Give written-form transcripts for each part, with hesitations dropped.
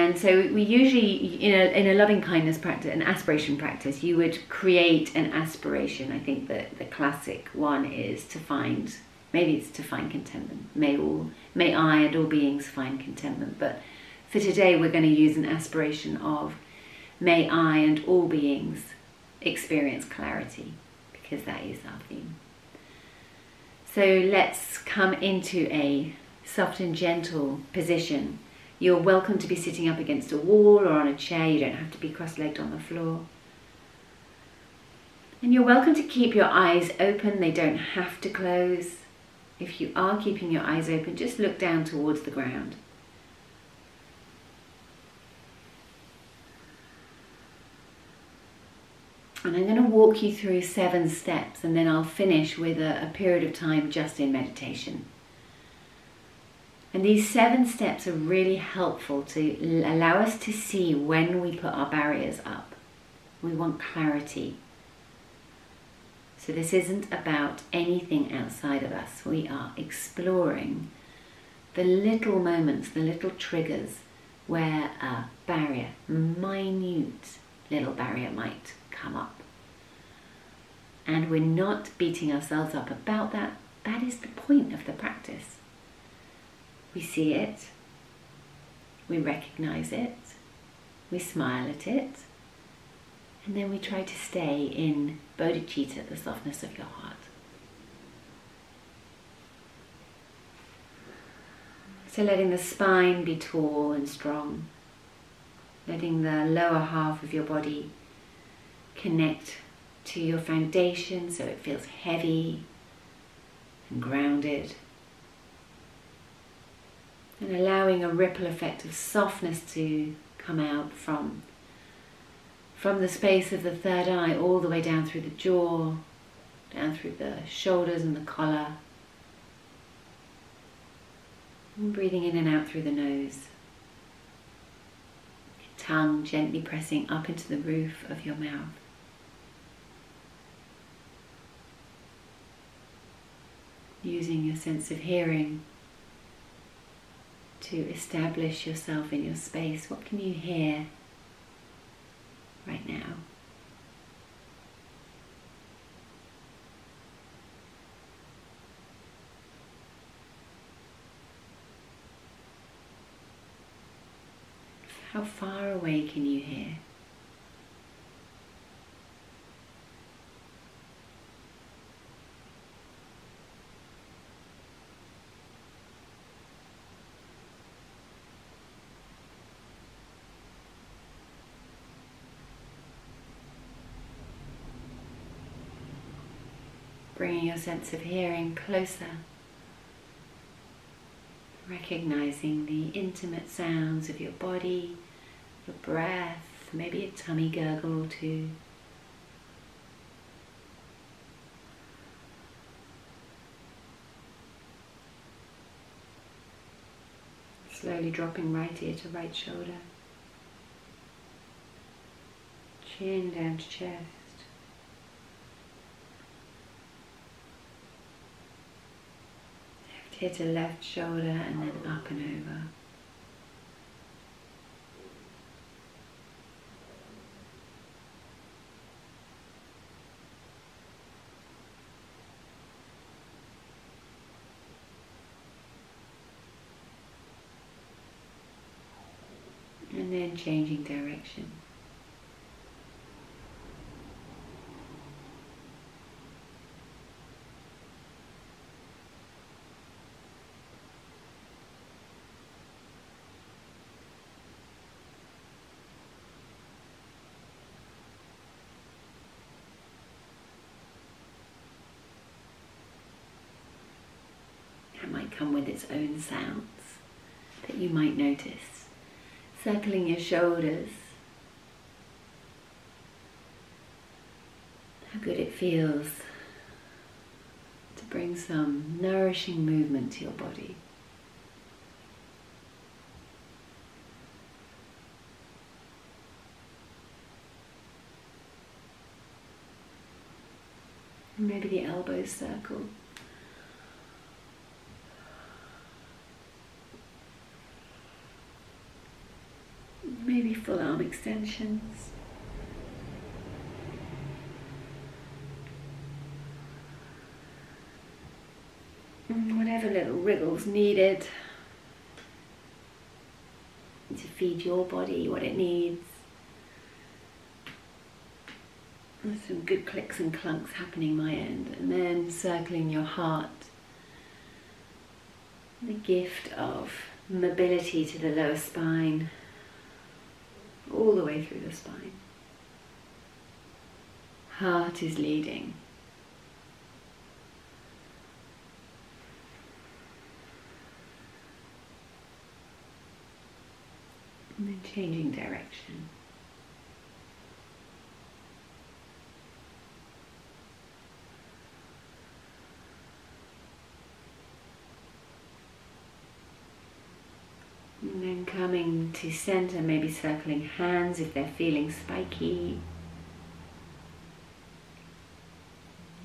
And so we usually, in a loving kindness practice, an aspiration practice, you would create an aspiration. I think that the classic one is to find, maybe it's to find contentment. May I and all beings find contentment. But for today, we're going to use an aspiration of, may I and all beings experience clarity, because that is our theme. So let's come into a soft and gentle position. You're welcome to be sitting up against a wall or on a chair. You don't have to be cross-legged on the floor. And you're welcome to keep your eyes open. They don't have to close. If you are keeping your eyes open, just look down towards the ground. And I'm going to walk you through 7 steps, and then I'll finish with a period of time just in meditation. And these 7 steps are really helpful to allow us to see when we put our barriers up. We want clarity. So this isn't about anything outside of us. We are exploring the little moments, the little triggers where a barrier, minute little barrier, might come up. And we're not beating ourselves up about that. That is the point of the practice. We see it, we recognize it, we smile at it, and then we try to stay in bodhicitta, the softness of your heart. So letting the spine be tall and strong, letting the lower half of your body connect to your foundation so it feels heavy and grounded. And allowing a ripple effect of softness to come out from the space of the third eye all the way down through the jaw, down through the shoulders and the collar. And breathing in and out through the nose. Your tongue gently pressing up into the roof of your mouth. Using your sense of hearing to establish yourself in your space. What can you hear right now? How far away can you hear? Bringing your sense of hearing closer, recognizing the intimate sounds of your body, your breath, maybe a tummy gurgle or two. Slowly dropping right ear to right shoulder, chin down to chest. Hit a left shoulder and then up and over. And then changing direction. Might come with its own sounds that you might notice. Circling your shoulders. How good it feels to bring some nourishing movement to your body. And maybe the elbows circle. full arm extensions. And whatever little wriggles needed to feed your body what it needs. There's some good clicks and clunks happening my end. And then circling your heart. The gift of mobility to the lower spine, all the way through the spine. Heart is leading. And then changing direction. And then coming to center, maybe circling hands if they're feeling spiky.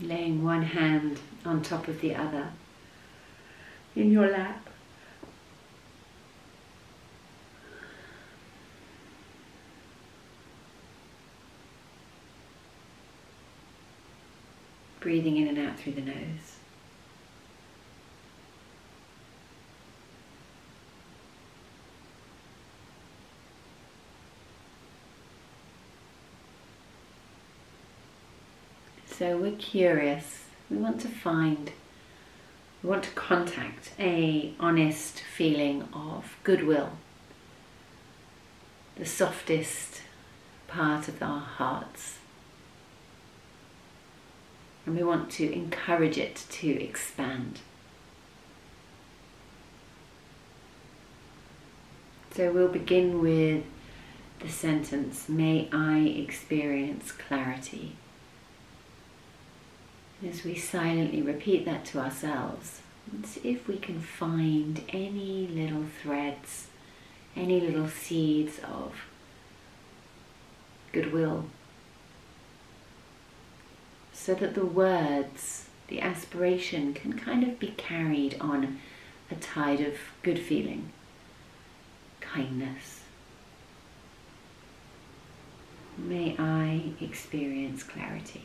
Laying one hand on top of the other in your lap. Breathing in and out through the nose. So we're curious, we want to contact an honest feeling of goodwill, the softest part of our hearts. And we want to encourage it to expand. So we'll begin with the sentence, may I experience clarity. As we silently repeat that to ourselves, and see if we can find any little threads, any little seeds of goodwill, so that the words, the aspiration, can kind of be carried on a tide of good feeling, kindness. May I experience clarity.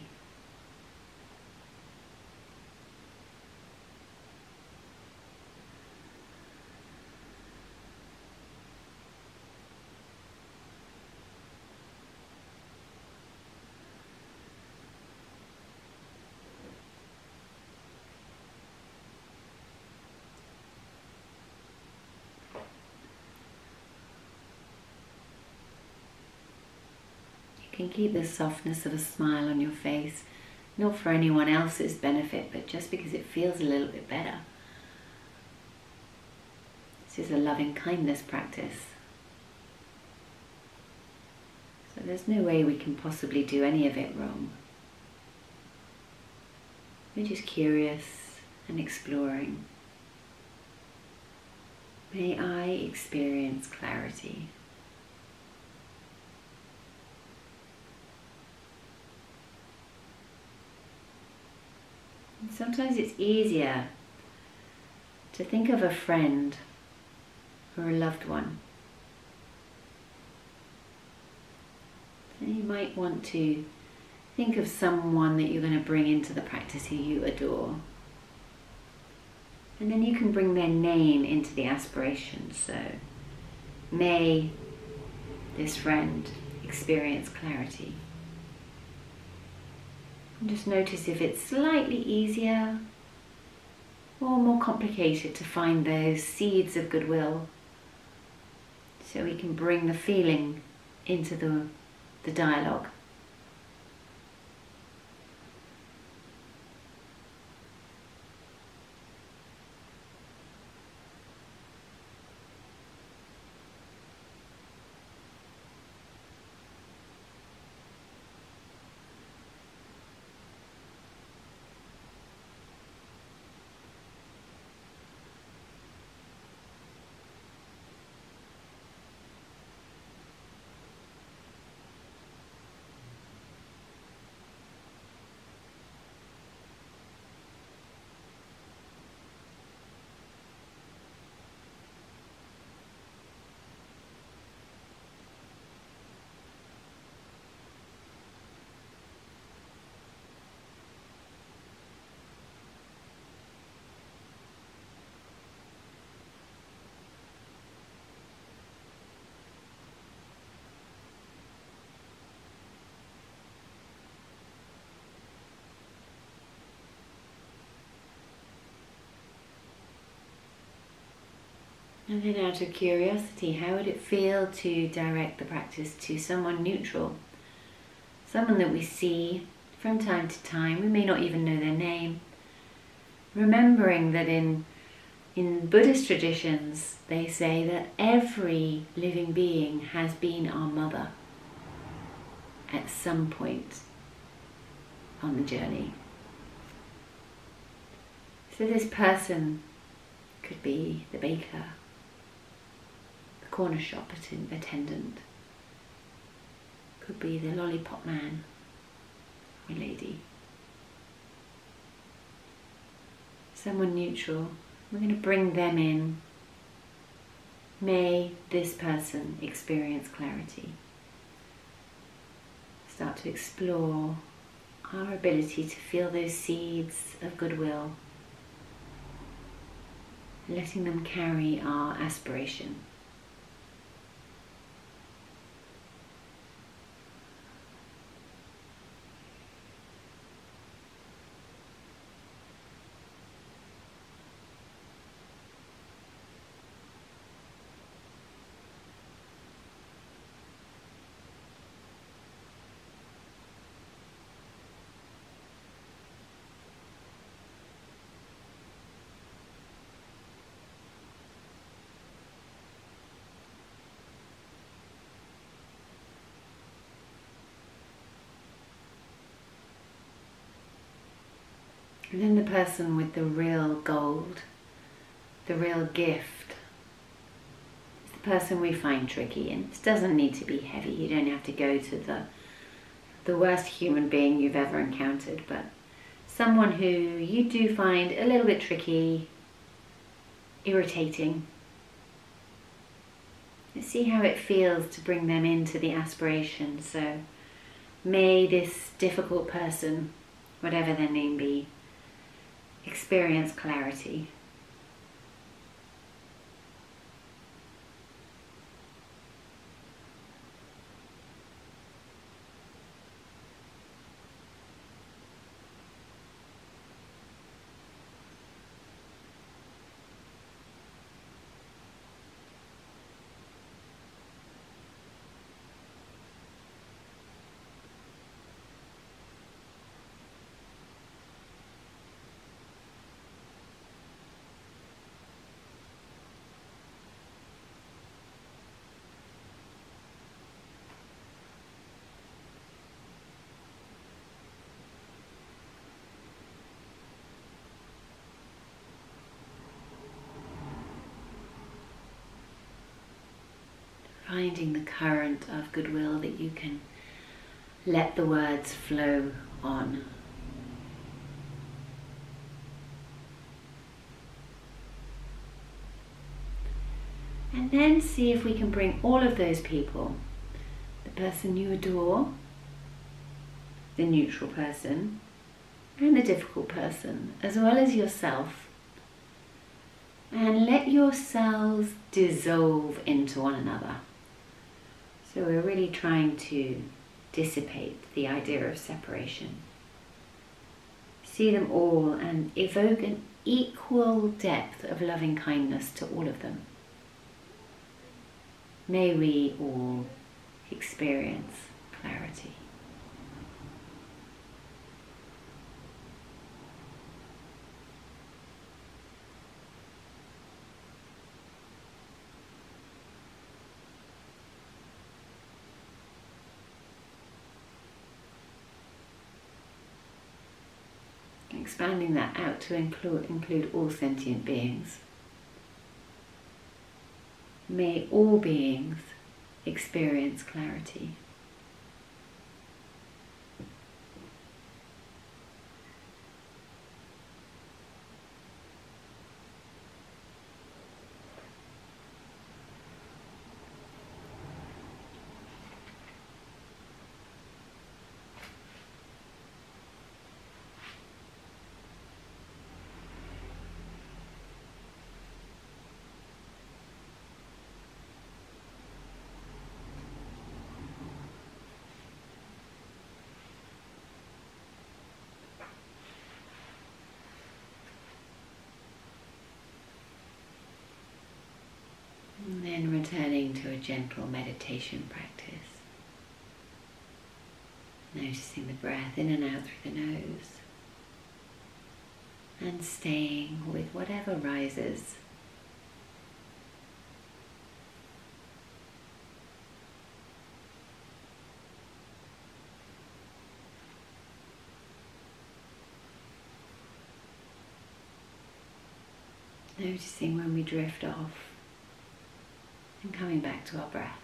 You can keep the softness of a smile on your face, not for anyone else's benefit, but just because it feels a little bit better. This is a loving kindness practice. So there's no way we can possibly do any of it wrong. We're just curious and exploring. May I experience clarity. And sometimes it's easier to think of a friend or a loved one. And you might want to think of someone that you're going to bring into the practice who you adore. And then you can bring their name into the aspiration. So, may this friend experience clarity. And just notice if it's slightly easier or more complicated to find those seeds of goodwill, so we can bring the feeling into the dialogue. And then out of curiosity, how would it feel to direct the practice to someone neutral? Someone that we see from time to time, we may not even know their name. Remembering that in Buddhist traditions, they say that every living being has been our mother at some point on the journey. So this person could be the baker, the corner shop attendant, could be the lollipop man or lady. Someone neutral. We're going to bring them in. May this person experience clarity. Start to explore our ability to feel those seeds of goodwill, letting them carry our aspiration. And then the person with the real gold, the real gift, is the person we find tricky. And it doesn't need to be heavy. You don't have to go to the worst human being you've ever encountered, but someone who you do find a little bit tricky, irritating. Let's see how it feels to bring them into the aspiration. So may this difficult person, whatever their name be, experience clarity. Finding the current of goodwill that you can let the words flow on. And then see if we can bring all of those people, the person you adore, the neutral person, and the difficult person, as well as yourself, and let yourselves dissolve into one another. So we're really trying to dissipate the idea of separation. See them all and evoke an equal depth of loving kindness to all of them. May we all experience clarity. Expanding that out to include all sentient beings. May all beings experience clarity. turning to a gentle meditation practice. Noticing the breath in and out through the nose. And staying with whatever rises. Noticing when we drift off and coming back to our breath.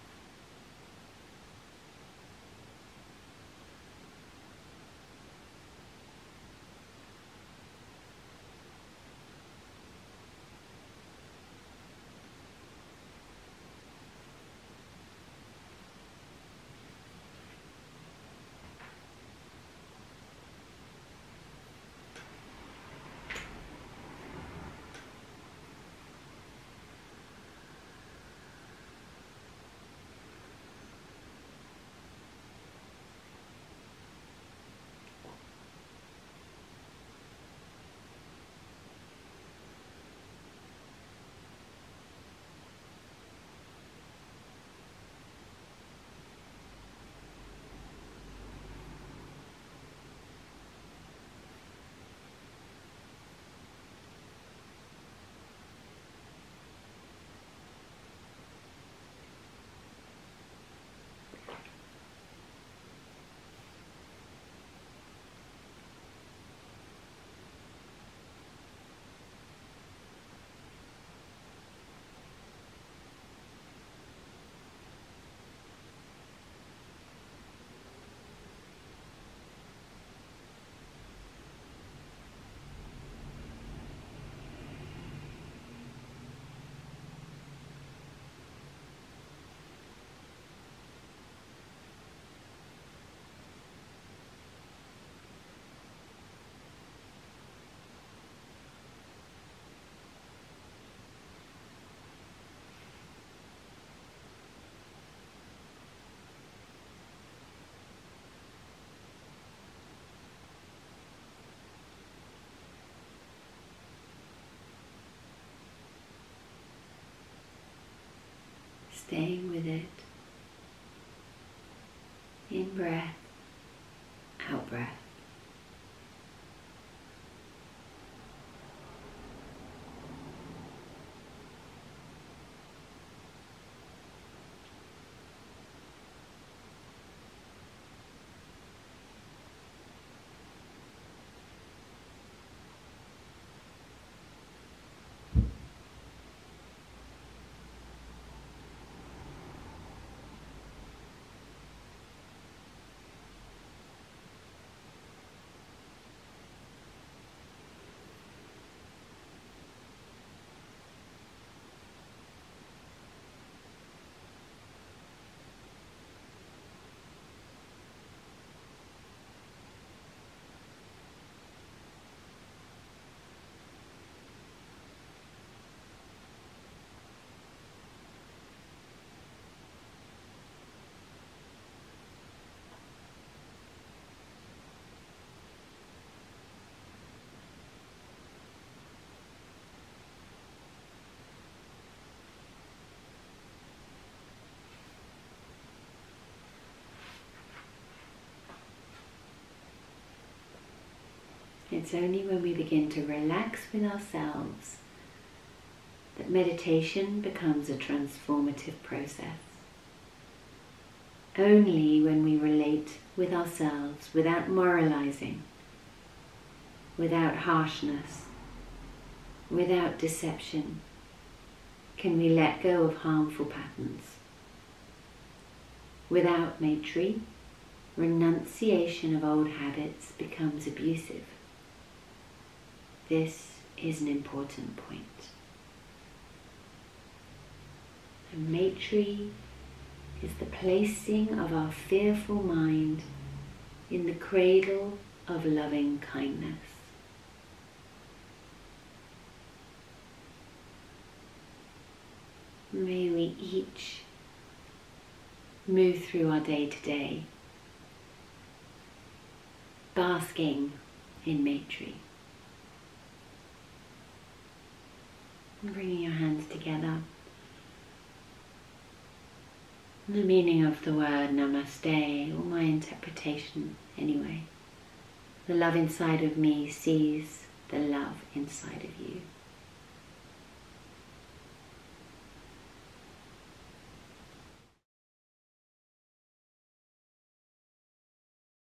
Staying with it. In breath, out breath. It's only when we begin to relax with ourselves that meditation becomes a transformative process. Only when we relate with ourselves without moralizing, without harshness, without deception, can we let go of harmful patterns. Without maitri, renunciation of old habits becomes abusive. This is an important point. And maitri is the placing of our fearful mind in the cradle of loving kindness. May we each move through our day-to-day, basking in maitri. And bringing your hands together, The meaning of the word namaste, or my interpretation anyway. The love inside of me sees the love inside of you.